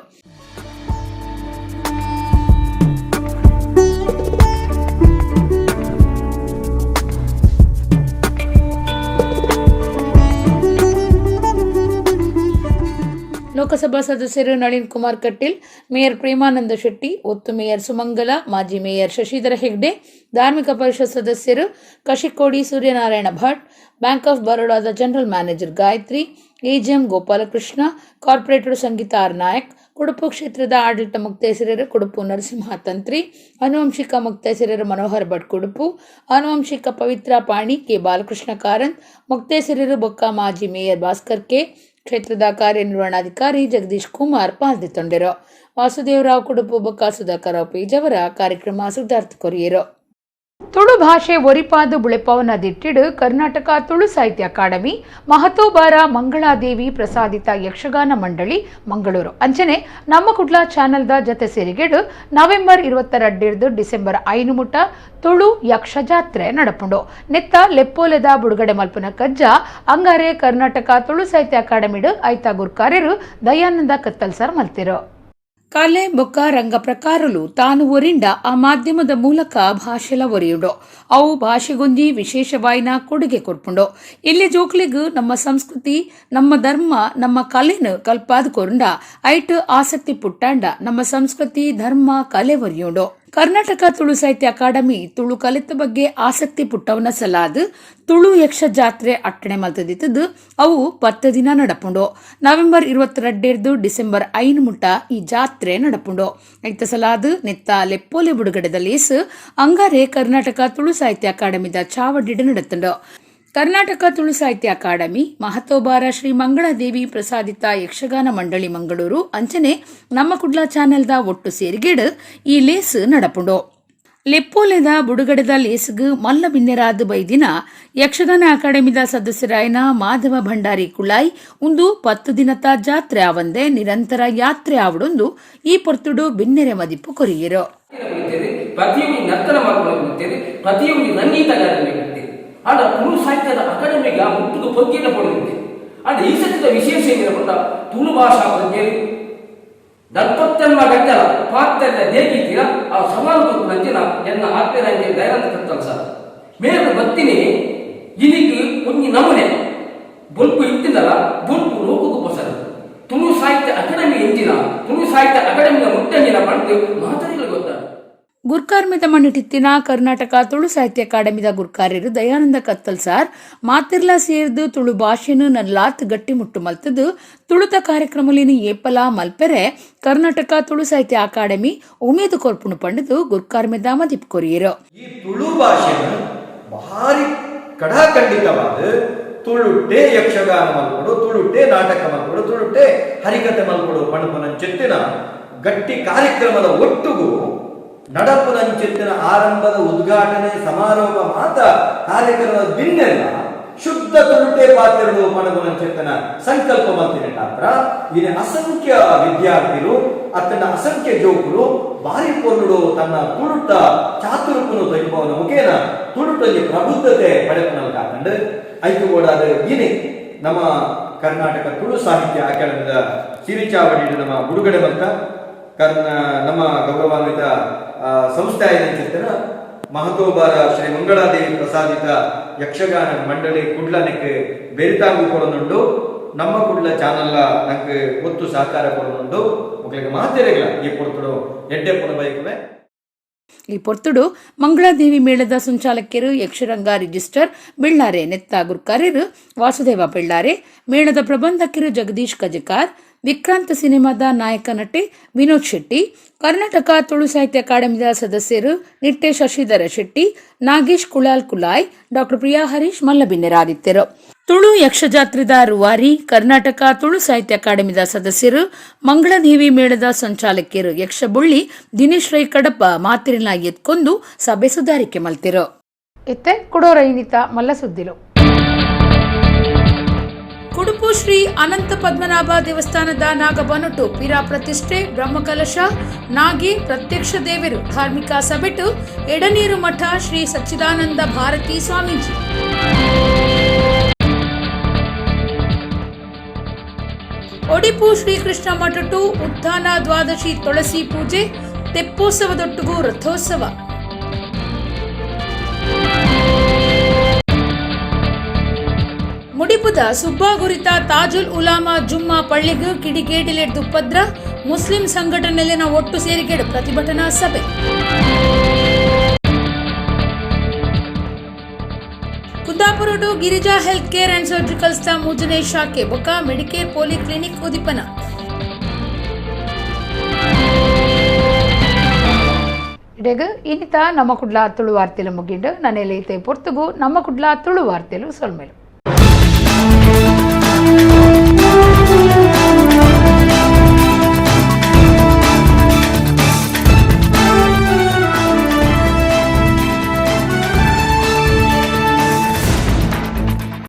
ಲೋಕಸಭಾ ಸದಸ್ಯರು ನಳಿನ್ ಕುಮಾರ್ ಕಟೀಲ್, ಮೇಯರ್ ಪ್ರೇಮಾನಂದ ಶೆಟ್ಟಿ, ಒತ್ತು ಮೇಯರ್ ಸುಮಂಗಲ, ಮಾಜಿ ಮೇಯರ್ ಶಶಿಧರ ಹೆಗ್ಡೆ, ಧಾರ್ಮಿಕ ಪರಿಷತ್ ಸದಸ್ಯರು ಕಶಿಕೋಡಿ ಸೂರ್ಯನಾರಾಯಣ ಭಟ್, ಬ್ಯಾಂಕ್ ಆಫ್ ಬರೋಡಾದ general manager Gayatri, AGM Gopalakrishna, corporator Sangeeta R Nayak, Kudupu ಕ್ಷೇತ್ರದ ಆಡಳಿತ ಮುಕ್ತೇಸರರು ಕುಡುಪು ನರಸಿಂಹ ತಂತ್ರಿ, ಆನುವಂಶಿಕ ಮುಕ್ತೇಸರರು ಮನೋಹರ್ ಭಟ್ ಕುಡುಪು, ಆನುವಂಶಿಕ ಪವಿತ್ರ ಪಾಣಿ, ಕೆ ಬಾಲಕೃಷ್ಣ ಕಾರಂತ್, ಮುಕ್ತೇಸರರು ಬೊಕ್ಕ ಮಾಜಿ ಮೇಯರ್ ಭಾಸ್ಕರ್ ಕೆ, ಕ್ಷೇತ್ರದ ಕಾರ್ಯನಿರ್ವಹಣಾಧಿಕಾರಿ ಜಗದೀಶ್ ಕುಮಾರ್ ಪಾಲ್ಗೊಂಡಿರು. ವಾಸುದೇವರಾವ್ ಕುಡುಪು ಬೊಕ್ಕ ಸುಧಾಕರ್ ಪೇಜವರ ಕಾರ್ಯಕ್ರಮ ಸುಧಾರ್ಥ ಕೊರಿಯರು. ತುಳು ಭಾಷೆ ಒರಿಪಾದು ಬುಳೆಪವನ ದಿಟ್ಟಿಡು ಕರ್ನಾಟಕ ತುಳು ಸಾಹಿತ್ಯ ಅಕಾಡೆಮಿ ಮಹತೋಬಾರ ಮಂಗಳಾದೇವಿ ಪ್ರಸಾದಿತ ಯಕ್ಷಗಾನ ಮಂಡಳಿ ಮಂಗಳೂರು ಅಂಚನೆ ನಮ್ಮ ಕುಡ್ಲ ಚಾನೆಲ್ದ ಜೊತೆ ಸೇರಿಗೆಡು ನವೆಂಬರ್ 22 ಡಿಸೆಂಬರ್ 5 ಮುಟ ತುಳು ಯಕ್ಷ ಜಾತ್ರೆ ನಡಪುಂಡು. ನೆತ್ತ ಲೆಪ್ಪೋಲೆದ ಬುಡುಗಡೆ ಮಲ್ಪನ ಕಜ್ಜ ಅಂಗಾರೆ ಕರ್ನಾಟಕ ತುಳು ಸಾಹಿತ್ಯ ಅಕಾಡೆಮಿಡು ಐತ ಗುರ್ಕಾರ್ಯರು ದಯಾನಂದ ಕತ್ತಲ್ಸರ್ ಮಲ್ತಿರು. ಕಲೆ ಬೊಕ್ಕ ರಂಗ ಪ್ರಕಾರಲು ತಾನು ಒರಿಂಡ ಆ ಮಾಧ್ಯಮದ ಮೂಲಕ ಭಾಷೆಲ ಒರಿಯುಂಡು. ಅವು ಭಾಷೆಗೊಂಜಿ ವಿಶೇಷವಾಯಿನ ಕೊಡುಗೆ ಕೊಡ್ಪುಂಡು. ಇಲ್ಲಿ ಜೋಕ್ಲಿಗೂ ನಮ್ಮ ಸಂಸ್ಕೃತಿ, ನಮ್ಮ ಧರ್ಮ, ನಮ್ಮ ಕಲೆನು ಕಲ್ಪಾದ ಕೊರಂಡ ಐಟ್ ಆಸಕ್ತಿ ಪುಟ್ಟಾಂಡ ನಮ್ಮ ಸಂಸ್ಕೃತಿ, ಧರ್ಮ, ಕಲೆ ಒರಿಯುಂಡು. ಕರ್ನಾಟಕ ತುಳು ಸಾಹಿತ್ಯ ಅಕಾಡೆಮಿ ತುಳು ಕಲಿತ ಬಗ್ಗೆ ಆಸಕ್ತಿ ಪುಟ್ಟವನ ಸಲಾದ ತುಳು ಯಕ್ಷ ಜಾತ್ರೆ ಅಟ್ಟಣೆ ಮಲ್ತದಿತ್ತದು. ಅವು 10 ದಿನ ನಡಪುಂಡು. ನವೆಂಬರ್ 22 ಡಿಸೆಂಬರ್ 5 ಮುಟ ಈ ಜಾತ್ರೆ ನಡಪುಂಡು. ಐತ ಸಲಾದ ನೆತ್ತ ಲೆಪ್ಪೋಲೆ ಬುಡುಗಡೆದ ಲೇಸು ಅಂಗಾರೆ ಕರ್ನಾಟಕ ತುಳು ಸಾಹಿತ್ಯ ಅಕಾಡೆಮಿದ ಚಾವಡಿಡು ನಡತುಂಡು. ಕರ್ನಾಟಕ ತುಳು ಸಾಹಿತ್ಯ ಅಕಾಡೆಮಿ ಮಹತೋಬಾರ ಶ್ರೀ ಮಂಗಳಾದೇವಿ ಪ್ರಸಾದಿತ ಯಕ್ಷಗಾನ ಮಂಡಳಿ ಮಂಗಳೂರು ಅಂಚನೆ ನಮ್ಮ ಕುಡ್ಲ ಚಾನೆಲ್ದ ಒಟ್ಟು ಸೇರಿಗೆಡು ಈ ಲೇಸು ನಡಪುಂಡು. ಲೆಪ್ಪೋಲೆದ ಬುಡುಗಡೆದ ಲೇಸುಗು ಮಲ್ಲ ಬಿನ್ನೆರಾದ ಬೈದಿನ ಯಕ್ಷಗಾನ ಅಕಾಡೆಮಿದ ಸದಸ್ಯರಾಯನ ಮಾಧವ ಭಂಡಾರಿ ಕುಳಾಯಿ ಒಂದು 10 ದಿನದ ಜಾತ್ರೆ ಆವಂದೆ ನಿರಂತರ ಯಾತ್ರೆ ಆವಡೊಂದು ಈ ಪೊರ್ತುಡು ಬಿನ್ನೆರೆ ಮದಿಪ್ಪು ಕೊರಿಯರು. ಪ್ರತಿಯೊಂದು ನರ್ತನ ಮಾಡಿಕೊಳ್ಳುತ್ತೇವೆ, ಪ್ರತಿಯೊಂದು ಸಂಗೀತಗಾರರಿಗೆ ಆಡ ತುಳು ಸಾಹಿತ್ಯದ ಅಕಾಡೆಮಿಗೆ ಮುಟ್ಟುದು ಪೊತ್ತಿನ ಪಡೆದಿದೆ. ಆಡ ಈ ಸತ್ಯದ ವಿಶೇಷ ಏನಿರಬಲ್ಲ ತುಳು ಭಾಷಾ ಪ್ರಜ್ಞೆರು ದರ್ಪತ್ತನ್ಮ ಗಟ್ಟಲ ಪಾತ್ರದ ದೇಗಿತೀರ ಆ ಸಮಾನ ನಂಜಿನ ಎನ್ನ ಆತ್ಮೀಯರಂಜೆ ದಯಾನಂದ ಕತ್ತಲ್ ಸರ್ ಮೇಲು ಬತ್ತಿನಿ ಇದಿಗೆ ಒಂಜಿ ನಮೂನೆ ಬೊಲ್ಪು ಇತ್ತಿಂದಲ್ಲ ಬೊಲ್ಪು ರೋಗಕ್ಕೂ ಸರ್ ತುಳು ಸಾಹಿತ್ಯ ಅಕಾಡೆಮಿ ಎಂಜಿನ ತುಳು ಸಾಹಿತ್ಯ ಅಕಾಡೆಮಿಯ ಮುಟ್ಟಂಜಿನ ಪಡೆದು ಮಾತಾಡಿಗಳು ಗೊತ್ತಾರೆ. ಗುರ್ಕಾರ್ಮಿದ ಮಣ್ಣಿಟ್ಟಿತ್ತಿನ ಕರ್ನಾಟಕ ತುಳು ಸಾಹಿತ್ಯ ಅಕಾಡೆಮಿದ ಗುರ್ಕಾರ್ಯರು ದಯಾನಂದ ಕತ್ತಲ್ ಸಾರ್ ಮಾತಿರ್ಲ ಸೇರ್ದು ತುಳು ಭಾಷೆನು ನಲ್ಲಾತ್ ಗಟ್ಟಿ ಮುಟ್ಟು ಮಲ್ತದು ತುಳುತ ಕಾರ್ಯಕ್ರಮಲಿನ ಏಪಲ ಮಲ್ಪೆರೆ ಕರ್ನಾಟಕ ತುಳು ಸಾಹಿತ್ಯ ಅಕಾಡೆಮಿ ಉಮೇದು ಕೊರ್ಪುಣು ಪಂಡಿದು ಗುರ್ಕಾರ್ಮಿದ ಮದಿಪ್ ಕೊರಿಯರು. ಈ ತುಳು ಭಾಷೆನು ಭಾರಿ ಕಡಾಖಂಡಿತವಾದ ತುಳುಟ್ಟೆ ಯಕ್ಷಗಾನ ಮಲ್ಕೊಡು, ತುಳುಟ್ಟೆ ನಾಟಕ ಮಲ್ಕೊಡು, ತುಳುಟ್ಟೆ ಹರಿಕತೆ ಮಲ್ಕೊಡು ಪಣಪನಂಚೆತ್ತಿನ ಗಟ್ಟಿ ಕಾರ್ಯಕ್ರಮದ ಒಟ್ಟುಗೂ ನಡಪುನಂಚೆತ್ತಿನ ಆರಂಭದ ಉದ್ಘಾಟನೆ ಸಮಾರೋಪ ಮಾತ ಕಾರ್ಯಕ್ರಮದ ಬಿನ್ನೆಲ್ಲ ಶುದ್ಧ ತುಳುಟೆ ಪಾತ್ರೆಗಳು ಪಣಗುಣ ಚೆತ್ತನ ಸಂಕಲ್ಪ ಮಾಡ್ತೀನಿ ಮಾತ್ರ ಇಲ್ಲಿ ಅಸಂಖ್ಯ ವಿದ್ಯಾರ್ಥಿಗಳು ಅತ್ತನ ಅಸಂಖ್ಯ ಜೋಕುಲು ಬಾರಿ ಪೊರ್ಲು ತನ್ನ ತುಳುಟ ಚಾತುರ್ಯವನ್ನು ತೆಗೆಯುವವನ ಮುಖೇನ ತುಳುಟಲ್ಲಿ ಪ್ರಬುದ್ಧತೆ ಪಡೆಪನಲ್ ಕಾಕಂಡು ಐದು ಕೂಡ ಅದು ಇನಿ ನಮ್ಮ ಕರ್ನಾಟಕ ತುಳು ಸಾಹಿತ್ಯ ಅಕಾಡೆಮಿದ ಸಿರಿಚಾವಡಿ ನಮ್ಮ ಬಿಡುಗಡೆ ಬಂತ ನಮ್ಮ ಗೌರವಾನ್ವಿತ ಸಂಸ್ಥೆ ಆಯ್ತು ಮಹತೋಬಾರ ಶ್ರೀ ಮಂಗಳಾದೇವಿ ಪ್ರಸಾದಿತ ಯಕ್ಷಗಾನ ಮಂಡಳಿ ಕುಡ್ಲನಕ್ಕೆ ಬೆರಿತಾಂಗು ಕೊಡನುಂಡು ನಮ್ಮ ಕುಡ್ಲ ಚಾನಲ್ ನಂಗೆ ಒತ್ತು ಸಹಕಾರ ಕೊಡನುಂಡು ಮಕ್ಕಳಿಗೆ ಮಾತೆರೆಗಳ ಈ ಪೊರ್ತುಡು ಎಡ್ಡೆ ಪುನ ಬೈಕುವೆ ಈ ಪೊರ್ತುಡು ಮಂಗಳಾದೇವಿ ಮೇಳದ ಸಂಚಾಲಕರು ಯಕ್ಷರಂಗ ರಿಜಿಸ್ಟರ್ ಬೆಳ್ಳಾರೆ ನೆತ್ತ ಗುರ್ಕಾರ್ಯರು ವಾಸುದೇವ ಬೆಳ್ಳಾರೆ ಮೇಳದ ಪ್ರಬಂಧಕರು ಜಗದೀಶ್ ಕಜಕಾರ್ ವಿಕ್ರಾಂತ ಸಿನಿಮಾದ ನಾಯಕ ನಟಿ ವಿನೋದ್ ಶೆಟ್ಟಿ ಕರ್ನಾಟಕ ತುಳು ಸಾಹಿತ್ಯ ಅಕಾಡೆಮಿದ ಸದಸ್ಯರು ನಿಟ್ಟೆ ಶಶಿಧರ ಶೆಟ್ಟಿ ನಾಗೇಶ್ ಕುಳಾಲ್ ಕುಲಾಯ್ ಡಾಕ್ಟರ್ ಪ್ರಿಯಾ ಹರೀಶ್ ಮಲ್ಲಬಿನ್ನೆರಾದಿತ್ತರು. ತುಳು ಯಕ್ಷಜಾತ್ರೆದ ರೂವಾರಿ ಕರ್ನಾಟಕ ತುಳು ಸಾಹಿತ್ಯ ಅಕಾಡೆಮಿದ ಸದಸ್ಯರು ಮಂಗಳದೇವಿ ಮೇಳದ ಸಂಚಾಲಕರು ಯಕ್ಷಬುಳ್ಳಿ ದಿನೇಶ್ ರೈ ಕಡಪ ಮಾತಿರಿನಾಗಿ ಎತ್ಕೊಂಡು ಸಭೆ ಸುಧಾರಿಕೆ ಮಲ್ತಿರು. ಇತ್ತೆ ಕುಡೋರೈನಿತ ಮಲ್ಲ ಸುದ್ದಿಲು. ಕುಡುಪು ಶ್ರೀ ಅನಂತ ಪದ್ಮನಾಭ ದೇವಸ್ಥಾನದ ನಾಗಬನಟು ಪಿರಾ ಪ್ರತಿಷ್ಠೆ ಬ್ರಹ್ಮಕಲಶ ನಾಗಿ ಪ್ರತ್ಯಕ್ಷ ದೇವರು ಧಾರ್ಮಿಕ ಸಭೆಟು ಎಡನೀರು ಮಠ ಶ್ರೀ ಸಚ್ಚಿದಾನಂದ ಭಾರತಿ ಸ್ವಾಮೀಜಿ. ಒಡಿಪು ಶ್ರೀಕೃಷ್ಣ ಮಠಟು ಉತ್ಥಾನ ದ್ವಾದಶಿ ತುಳಸಿ ಪೂಜೆ ತೆಪ್ಪೋತ್ಸವದೊಟ್ಟಿಗೂ ರಥೋತ್ಸವ. ಮುಡಿಪುದ ಸುಬ್ಬಾಗುರಿತ ತಾಜುಲ್ ಉಲಾಮಾ ಜುಮ್ಮಾ ಪಳ್ಳಿಗೂ ಕಿಡಿಗೇಡಿಲೆಡ್ದು ಪದ್ರ ಮುಸ್ಲಿಂ ಸಂಘಟನೆಯಲ್ಲಿನ ಒಟ್ಟು ಸೇರಿಕೆಡು ಪ್ರತಿಭಟನಾ ಸಭೆ. ಕುಂದಾಪುರಡು Girija health care and surgical ಸ್ಟಾ ಮೂಜನೆ ಶಾಖೆ ಬೊಕ ಮೆಡಿಕೇರ್ ಪೋಲಿ ಕ್ಲಿನಿಕ್ ಉದಿಪನ. ಇಡೆಗು ಇನ್ನಿತ ನಮ್ಮ ಕುಡ್ಲ ತುಳು ವಾರ್ತೆಲು ಮುಗಿಂಡು ನನೆಲೈತೆ ಪೊರ್ತುಗು ನಮ್ಮ ಕುಡ್ಲ ತುಳು ವಾರ್ತೆಲು ಸೊಲ್ಮೆಲು.